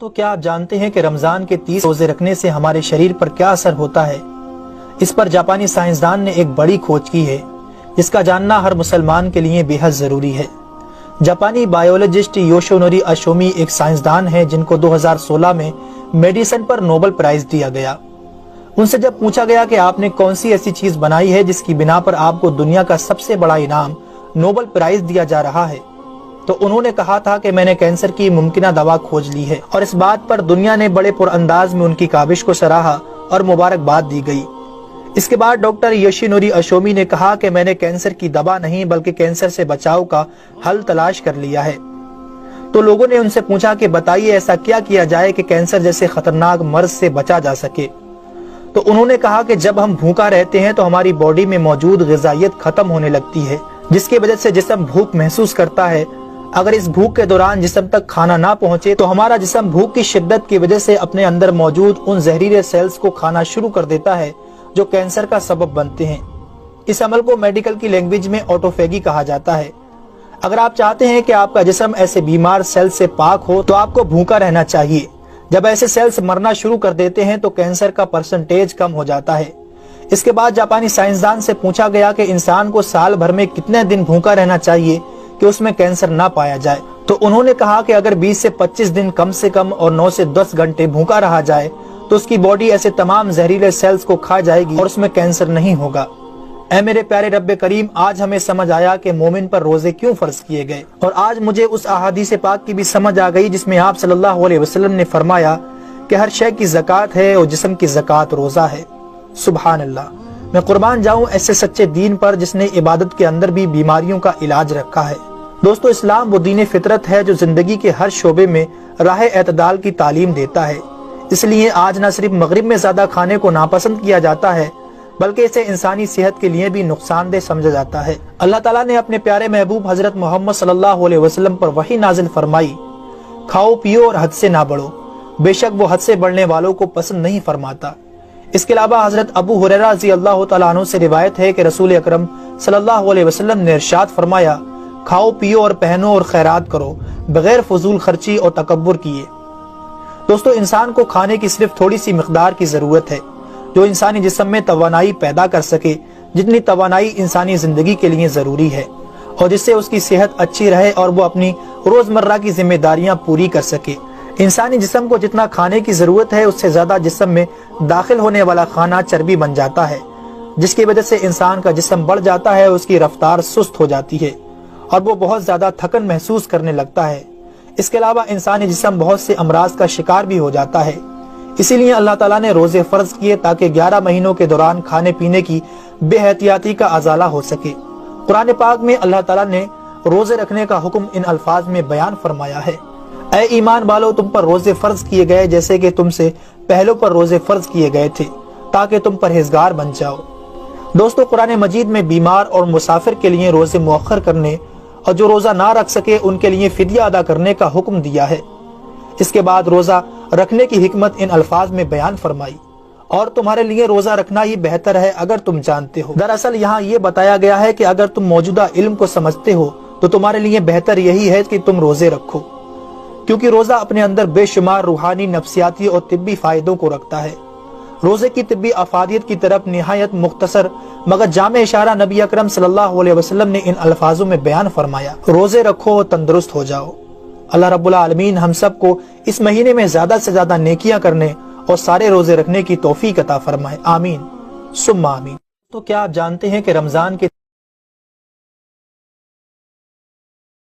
تو کیا آپ جانتے ہیں کہ رمضان کے 30 روزے رکھنے سے ہمارے شریر پر کیا اثر ہوتا ہے؟ اس پر جاپانی سائنسدان نے ایک بڑی کھوج کی ہے جس کا جاننا ہر مسلمان کے لیے بے حد ضروری ہے۔ جاپانی بائیولوجسٹ یوشونوری اشومی ایک سائنسدان ہے جن کو 2016 میں میڈیسن پر نوبل پرائز دیا گیا۔ ان سے جب پوچھا گیا کہ آپ نے کون سی ایسی چیز بنائی ہے جس کی بنا پر آپ کو دنیا کا سب سے بڑا انعام نوبل پرائز دیا جا رہا ہے، تو انہوں نے کہا تھا کہ میں نے کینسر کی ممکنہ دوا کھوج لی ہے، اور اس بات پر دنیا نے بڑے پر انداز میں ان کی کاوش کو سراہا اور مبارکباد دی گئی۔ اس کے بعد ڈاکٹر یوشینوری اشومی نے کہا کہ میں نے کینسر کی دوا نہیں بلکہ کینسر سے بچاؤ کا حل تلاش کر لیا ہے۔ تو لوگوں نے ان سے پوچھا کہ بتائیے ایسا کیا کیا جائے کہ کینسر جیسے خطرناک مرض سے بچا جا سکے؟ تو انہوں نے کہا کہ جب ہم بھوکا رہتے ہیں تو ہماری باڈی میں موجود غذائیت ختم ہونے لگتی ہے، جس کی وجہ سے جسم بھوک محسوس کرتا ہے۔ اگر اس بھوک کے دوران جسم تک کھانا نہ پہنچے تو ہمارا جسم بھوک کی شدت کی وجہ سے اپنے اندر موجود ان زہریلے سیلز کو کھانا شروع کر دیتا ہے جو کینسر کا سبب بنتے ہیں۔ اس عمل کو میڈیکل کی لینگویج میں آٹوفیگی کہا جاتا ہے۔ اگر آپ چاہتے ہیں کہ آپ کا جسم ایسے بیمار سیل سے پاک ہو تو آپ کو بھوکا رہنا چاہیے۔ جب ایسے سیلز مرنا شروع کر دیتے ہیں تو کینسر کا پرسنٹیج کم ہو جاتا ہے۔ اس کے بعد جاپانی سائنسدان سے پوچھا گیا کہ انسان کو سال بھر میں کتنے دن بھوکا رہنا چاہیے کہ اس میں کینسر نہ پایا جائے؟ تو انہوں نے کہا کہ اگر 20 سے 25 دن کم سے کم اور 9 سے 10 گھنٹے بھوکا رہا جائے تو اس کی باڈی ایسے تمام زہریلے سیلز کو کھا جائے گی اور اس میں کینسر نہیں ہوگا۔ اے میرے پیارے رب کریم، آج ہمیں سمجھ آیا کہ مومن پر روزے کیوں فرض کیے گئے، اور آج مجھے اس احادیث پاک کی بھی سمجھ آ گئی جس میں آپ صلی اللہ علیہ وسلم نے فرمایا کہ ہر شے کی زکوٰۃ ہے اور جسم کی زکوٰۃ روزہ ہے۔ سبحان اللہ! میں قربان جاؤں ایسے سچے دین پر جس نے عبادت کے اندر بھی بیماریوں کا علاج رکھا ہے۔ دوستو، اسلام وہ دین فطرت ہے جو زندگی کے ہر شعبے میں راہ اعتدال کی تعلیم دیتا ہے۔ اس لیے آج نہ صرف مغرب میں زیادہ کھانے کو ناپسند کیا جاتا ہے بلکہ اسے انسانی صحت کے لیے بھی نقصان دہ سمجھا جاتا ہے۔ اللہ تعالیٰ نے اپنے پیارے محبوب حضرت محمد صلی اللہ علیہ وسلم پر وحی نازل فرمائی، کھاؤ پیو اور حد سے نہ بڑھو، بے شک وہ حد سے بڑھنے والوں کو پسند نہیں فرماتا۔ اس کے علاوہ حضرت ابو ہریرہ رضی اللہ تعالیٰ عنہ سے روایت ہے کہ رسول اکرم صلی اللہ علیہ وسلم نے ارشاد فرمایا، کھاؤ پیو اور پہنو اور خیرات کرو بغیر فضول خرچی اور تکبر کیے۔ دوستو، انسان کو کھانے کی صرف تھوڑی سی مقدار کی ضرورت ہے جو انسانی جسم میں توانائی پیدا کر سکے، جتنی توانائی انسانی زندگی کے لیے ضروری ہے، اور جس سے اس کی صحت اچھی رہے اور وہ اپنی روزمرہ کی ذمہ داریاں پوری کر سکے۔ انسانی جسم کو جتنا کھانے کی ضرورت ہے اس سے زیادہ جسم میں داخل ہونے والا کھانا چربی بن جاتا ہے، جس کی وجہ سے انسان کا جسم بڑھ جاتا ہے، اس کی رفتار سست ہو جاتی ہے اور وہ بہت زیادہ تھکن محسوس کرنے لگتا ہے۔ اس کے علاوہ انسانی جسم بہت سے امراض کا شکار بھی ہو جاتا ہے۔ اسی لیے اللہ تعالیٰ نے روزے فرض کیے تاکہ 11 مہینوں کے دوران کھانے پینے کی بے احتیاطی کا ازالہ ہو سکے۔ قرآن پاک میں اللہ تعالیٰ نے روزے رکھنے کا حکم ان الفاظ میں بیان فرمایا ہے، اے ایمان والو، تم پر روزے فرض کیے گئے جیسے کہ تم سے پہلوں پر روزے فرض کیے گئے تھے تاکہ تم پرہیزگار بن جاؤ۔ دوستو، قرآن مجید میں بیمار اور مسافر کے لیے روزے مؤخر کرنے اور جو روزہ نہ رکھ سکے ان کے لیے فدیہ ادا کرنے کا حکم دیا ہے۔ اس کے بعد روزہ رکھنے کی حکمت ان الفاظ میں بیان فرمائی، اور تمہارے لیے روزہ رکھنا ہی بہتر ہے اگر تم جانتے ہو۔ دراصل یہاں یہ بتایا گیا ہے کہ اگر تم موجودہ علم کو سمجھتے ہو تو تمہارے لیے بہتر یہی ہے کہ تم روزے رکھو، کیونکہ روزہ اپنے اندر بے شمار روحانی، نفسیاتی اور طبی فائدوں کو رکھتا ہے۔ روزے کی طبی افادیت کی طرف نہایت مختصر مگر جامع اشارہ نبی اکرم صلی اللہ علیہ وسلم نے ان الفاظوں میں بیان فرمایا، روزے رکھو اور تندرست ہو جاؤ۔ اللہ رب العالمین ہم سب کو اس مہینے میں زیادہ سے زیادہ نیکیاں کرنے اور سارے روزے رکھنے کی توفیق عطا فرمائے، آمین ثم آمین۔ تو کیا آپ جانتے ہیں کہ رمضان کے